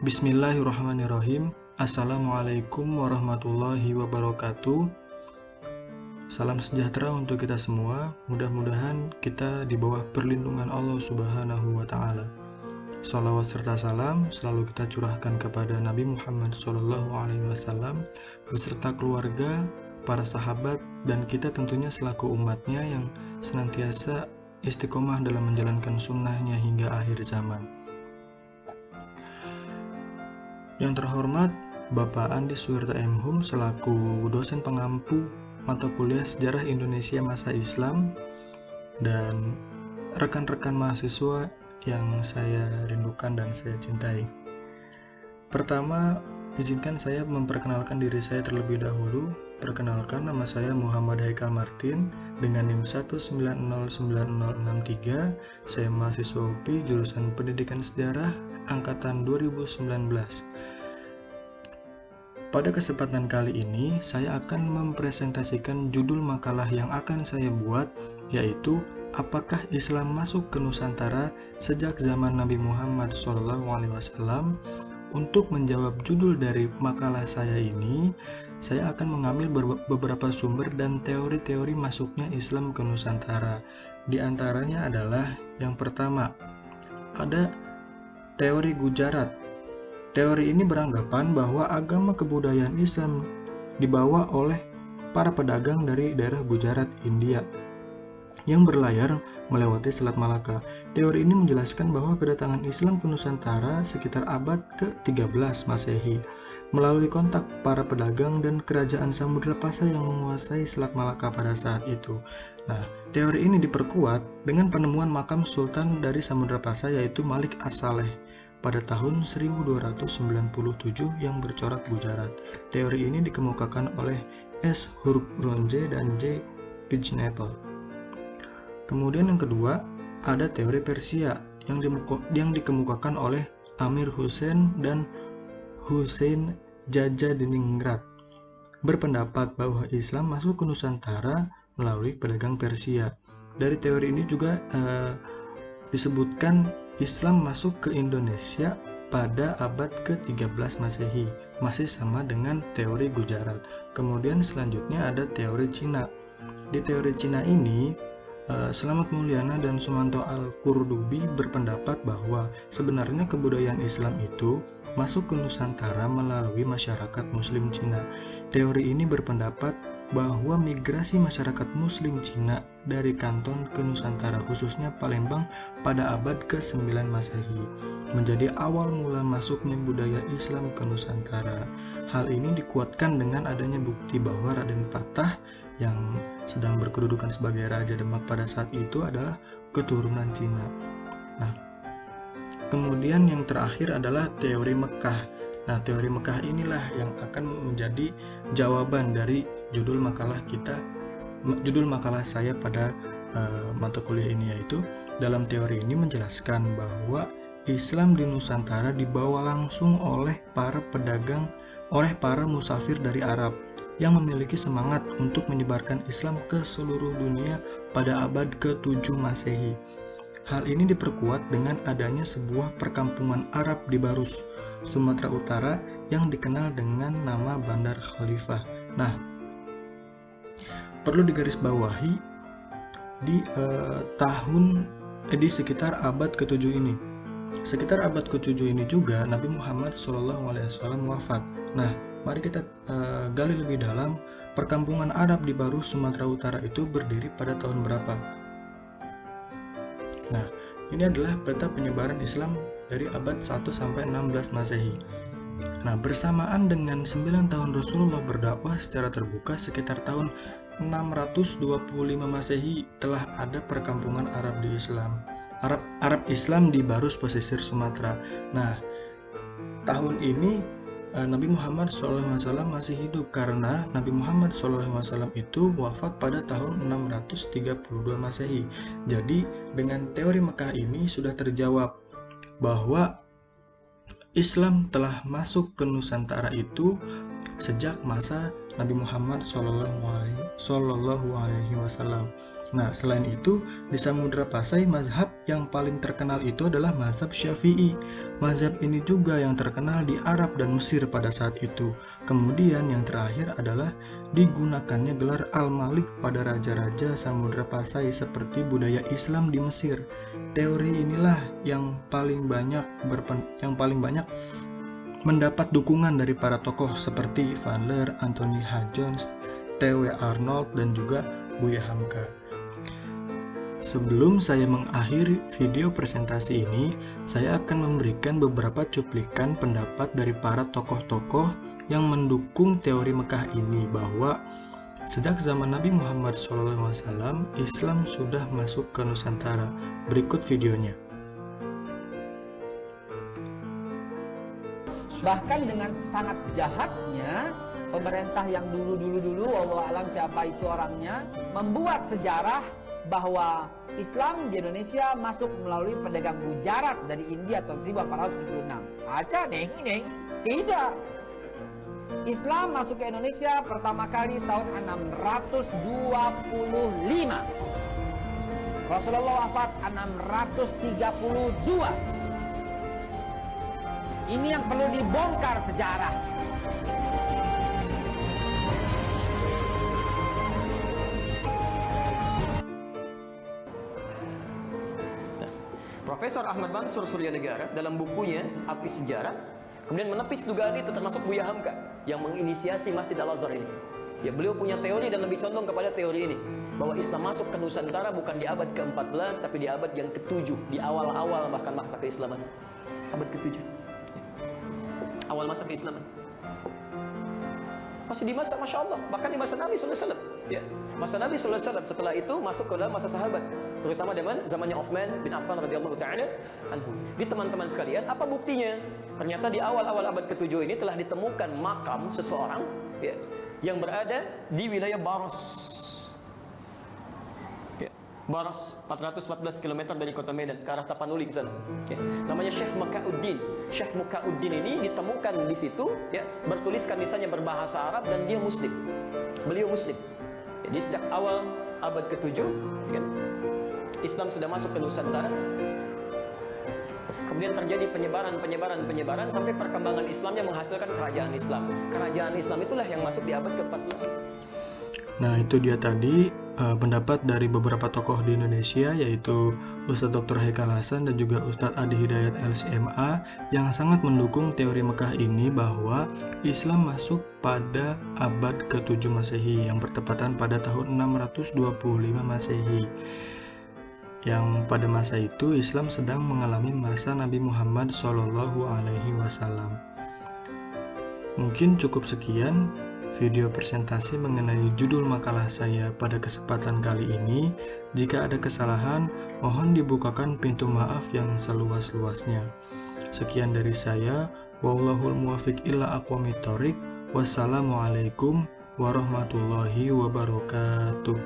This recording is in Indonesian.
Bismillahirrahmanirrahim. Assalamualaikum warahmatullahi wabarakatuh. Salam sejahtera untuk kita semua. Mudah-mudahan kita di bawah perlindungan Allah Subhanahu wa Ta'ala. Salawat serta salam selalu kita curahkan kepada Nabi Muhammad SAW beserta keluarga, para sahabat, dan kita tentunya selaku umatnya yang senantiasa istiqomah dalam menjalankan sunnahnya hingga akhir zaman. Yang terhormat Bapak Andi Suwirta M. Hum selaku dosen pengampu mata kuliah Sejarah Indonesia Masa Islam dan rekan-rekan mahasiswa yang saya rindukan dan saya cintai. Pertama, izinkan saya memperkenalkan diri saya terlebih dahulu. Perkenalkan, nama saya Muhammad Haikal Martin dengan NIM 1909063. Saya mahasiswa UPI jurusan Pendidikan Sejarah angkatan 2019. Pada kesempatan kali ini, saya akan mempresentasikan judul makalah yang akan saya buat, yaitu apakah Islam masuk ke Nusantara sejak zaman Nabi Muhammad SAW? Untuk menjawab judul dari makalah saya ini, saya akan mengambil beberapa sumber dan teori-teori masuknya Islam ke Nusantara. Di antaranya adalah yang pertama, ada teori Gujarat. Teori ini beranggapan bahwa agama kebudayaan Islam dibawa oleh para pedagang dari daerah Gujarat, India, yang berlayar melewati Selat Malaka. Teori ini menjelaskan bahwa kedatangan Islam ke Nusantara sekitar abad ke-13 Masehi melalui kontak para pedagang dan kerajaan Samudra Pasai yang menguasai Selat Malaka pada saat itu. Nah, teori ini diperkuat dengan penemuan makam sultan dari Samudra Pasai yaitu Malik As-Saleh pada tahun 1297 yang bercorak Gujarat. Teori ini dikemukakan oleh S. Huruk-Ronje dan J. Pijnapel. Kemudian yang kedua, ada teori Persia yang dikemukakan oleh Amir Hussein dan Hussein Jajadiningrat, berpendapat bahwa Islam masuk ke Nusantara melalui pedagang Persia. Dari teori ini juga disebutkan Islam masuk ke Indonesia pada abad ke-13 Masehi, masih sama dengan teori Gujarat. Kemudian selanjutnya ada teori Cina. Di teori Cina ini, Selamat Mulyana dan Sumanto Al-Qurdubi berpendapat bahwa sebenarnya kebudayaan Islam itu masuk ke Nusantara melalui masyarakat Muslim Cina. Teori ini berpendapat bahwa migrasi masyarakat Muslim Cina dari Kanton ke Nusantara, khususnya Palembang, pada abad ke-9 Masehi, menjadi awal mula masuknya budaya Islam ke Nusantara. Hal ini dikuatkan dengan adanya bukti bahwa Raden Patah yang sedang berkedudukan sebagai Raja Demak pada saat itu adalah keturunan Cina. Nah, kemudian yang terakhir adalah teori Mekah. Nah, teori Mekah inilah yang akan menjadi jawaban dari judul makalah saya pada mata kuliah ini, yaitu dalam teori ini menjelaskan bahwa Islam di Nusantara dibawa langsung oleh para pedagang, oleh para musafir dari Arab yang memiliki semangat untuk menyebarkan Islam ke seluruh dunia pada abad ke-7 Masehi. Hal ini diperkuat dengan adanya sebuah perkampungan Arab di Barus, Sumatera Utara yang dikenal dengan nama Bandar Khalifah. Nah, perlu digarisbawahi di sekitar abad ke-7 ini. Sekitar abad ke-7 ini juga Nabi Muhammad SAW wafat. Nah, mari kita gali lebih dalam, perkampungan Arab di Barus, Sumatera Utara itu berdiri pada tahun berapa? Nah, ini adalah peta penyebaran Islam dari abad 1 sampai 16 Masehi. Nah, bersamaan dengan 9 tahun Rasulullah berdakwah secara terbuka, sekitar tahun 625 Masehi telah ada perkampungan Arab di Arab Islam di Barus pesisir Sumatera. Nah, tahun ini Nabi Muhammad SAW masih hidup karena Nabi Muhammad SAW itu wafat pada tahun 632 Masehi. Jadi dengan teori Mekah ini sudah terjawab bahwa Islam telah masuk ke Nusantara itu sejak masa Nabi Muhammad SAW. Nah, selain itu di Samudra Pasai mazhab yang paling terkenal itu adalah mazhab Syafi'i. Mazhab ini juga yang terkenal di Arab dan Mesir pada saat itu. Kemudian yang terakhir adalah digunakannya gelar Al-Malik pada raja-raja Samudra Pasai seperti budaya Islam di Mesir. Teori inilah yang paling banyak mendapat dukungan dari para tokoh seperti Van Leer, Anthony H. Jones, T.W. Arnold, dan juga Buya Hamka. Sebelum saya mengakhiri video presentasi ini, saya akan memberikan beberapa cuplikan pendapat dari para tokoh-tokoh yang mendukung teori Mekah ini bahwa sejak zaman Nabi Muhammad SAW, Islam sudah masuk ke Nusantara. Berikut videonya. Bahkan dengan sangat jahatnya pemerintah yang dulu wallahu alam siapa itu orangnya, membuat sejarah bahwa Islam di Indonesia masuk melalui pedagang Gujarat dari India tahun 1876. Aca neng, tidak. Islam masuk ke Indonesia pertama kali tahun 625. Rasulullah wafat 632. Ini yang perlu dibongkar sejarah. Profesor Ahmad Mansur Suryanegara dalam bukunya Api Sejarah kemudian menepis dugaan itu, termasuk Buya Hamka yang menginisiasi Masjid Al-Azhar ini. Ya, beliau punya teori dan lebih condong kepada teori ini, bahwa Islam masuk ke Nusantara bukan di abad ke-14 tapi di abad yang ke-7, di awal-awal bahkan masa keislaman. Abad ke-7. Awal masa keislaman. Masih di masa, Masya Allah, bahkan di masa Nabi SAW. Ya. Masa Nabi SAW, setelah itu masuk ke dalam masa sahabat, terutama zamannya Utsman bin Affan radhiyallahu ta'ala anhu. Di teman-teman sekalian, apa buktinya? Ternyata di awal-awal abad ke-7 ini telah ditemukan makam seseorang, ya, yang berada di wilayah Baros. Ya. Baros 414 km dari kota Medan ke arah Tapanuli ke sana. Ya. Namanya Syekh Mukauddin. Syekh Mukauddin ini ditemukan di situ, ya, bertuliskan lisannya berbahasa Arab dan dia Muslim. Beliau Muslim. Jadi sejak awal abad ke-7, ya, Islam sudah masuk ke Nusantara. Kemudian terjadi penyebaran sampai perkembangan Islamnya menghasilkan kerajaan Islam. Kerajaan Islam itulah yang masuk di abad ke-14. Nah, itu dia tadi pendapat dari beberapa tokoh di Indonesia, yaitu Ustadz Dr. Haikal Hasan dan juga Ustadz Adi Hidayat LCMA, yang sangat mendukung teori Mekah ini bahwa Islam masuk pada abad ke-7 Masehi yang bertepatan pada tahun 625 Masehi. Yang pada masa itu Islam sedang mengalami masa Nabi Muhammad SAW. Mungkin cukup sekian video presentasi mengenai judul makalah saya pada kesempatan kali ini. Jika ada kesalahan, mohon dibukakan pintu maaf yang seluas-luasnya. Sekian dari saya. Wallahul muwaffiq ila aqwamit thoriq. Wassalamualaikum warahmatullahi wabarakatuh.